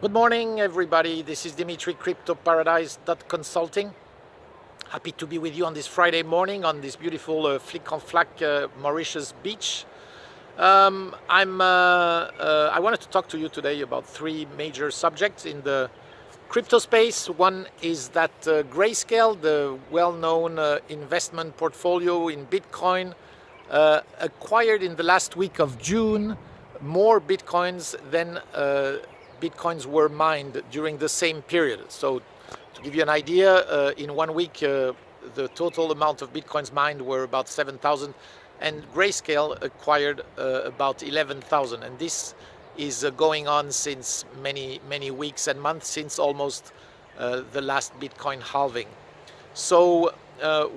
Good morning, everybody. This is Dimitri, CryptoParadise.consulting. Happy to be with you on this Friday morning on this beautiful Flic-en-Flac Mauritius beach. I wanted to talk to you today about three major subjects in the crypto space. One is that Grayscale, the well-known investment portfolio in Bitcoin, acquired in the last week of June more Bitcoins than Bitcoins were mined during the same period. So to give you an idea, in 1 week, the total amount of Bitcoins mined were about 7,000, and Grayscale acquired about 11,000. And this is going on since many weeks and months, since almost the last Bitcoin halving. So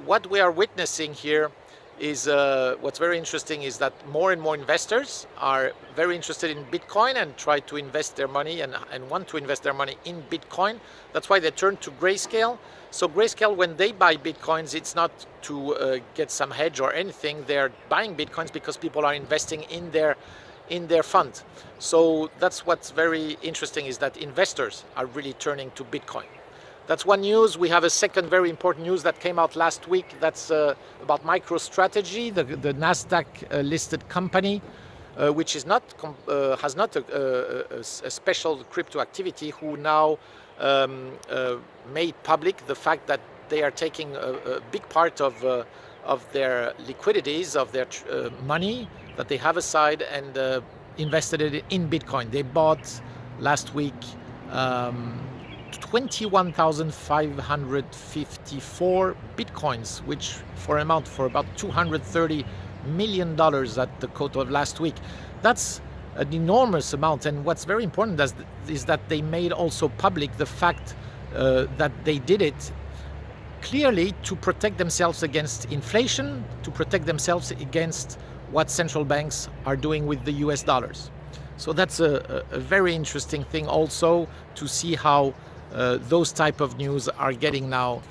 what we are witnessing here is what's very interesting is that more and more investors are very interested in Bitcoin and try to invest their money and want to invest their money in Bitcoin. That's why they turn to Grayscale. So Grayscale, when they buy Bitcoins, it's not to get some hedge or anything. They're buying Bitcoins because people are investing in their fund. So that's what's very interesting, is that investors are really turning to Bitcoin. That's one news. We have a second very important news that came out last week. That's about MicroStrategy, the Nasdaq listed company, which is not has not a special crypto activity, who now made public the fact that they are taking a big part of their liquidities, of their money that they have aside, and invested it in Bitcoin. They bought last week 21,554 Bitcoins, which for about $230 million at the quote of last week. That's an enormous amount. And what's very important is that they made also public the fact that they did it clearly to protect themselves against inflation, to protect themselves against what central banks are doing with the US dollars. So that's a very interesting thing also, to see how those type of news are getting now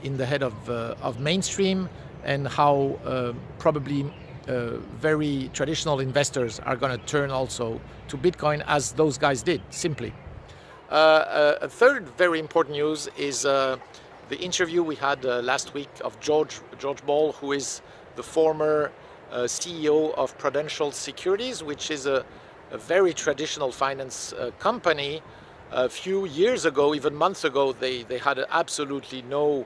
in the head of mainstream, and how probably very traditional investors are going to turn also to Bitcoin, as those guys did, simply. A third very important news is the interview we had last week of George Ball, who is the former CEO of Prudential Securities, which is a very traditional finance company. A few years ago, even months ago, they had absolutely no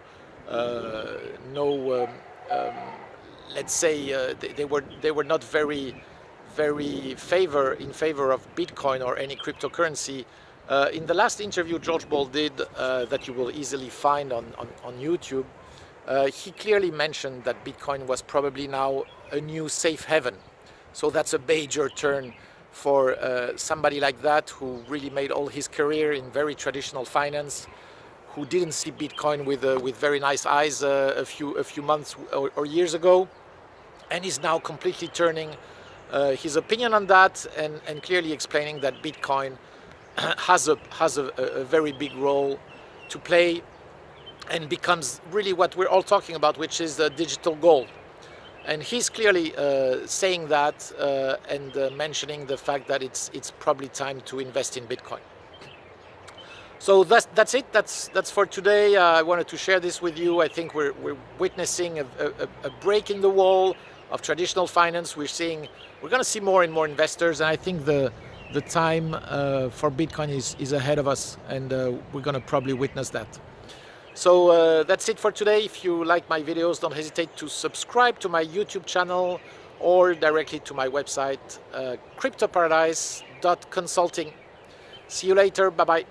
let's say they were not very in favor of Bitcoin or any cryptocurrency. In the last interview George Ball did, that you will easily find on YouTube, he clearly mentioned that Bitcoin was probably now a new safe haven. So that's a major turn for somebody like that, who really made all his career in very traditional finance, who didn't see Bitcoin with very nice eyes a few months or years ago, and is now completely turning his opinion on that, and clearly explaining that Bitcoin has a very big role to play, and becomes really what we're all talking about, which is the digital gold. And he's clearly saying that and mentioning the fact that it's probably time to invest in Bitcoin. So that's it. That's for today. I wanted to share this with you. I think we're witnessing a break in the wall of traditional finance. We're going to see more and more investors, and I think the time for Bitcoin is ahead of us, and we're going to probably witness that. So that's it for today. If you like my videos, don't hesitate to subscribe to my YouTube channel, or directly to my website, CryptoParadise.consulting. See you later. Bye-bye.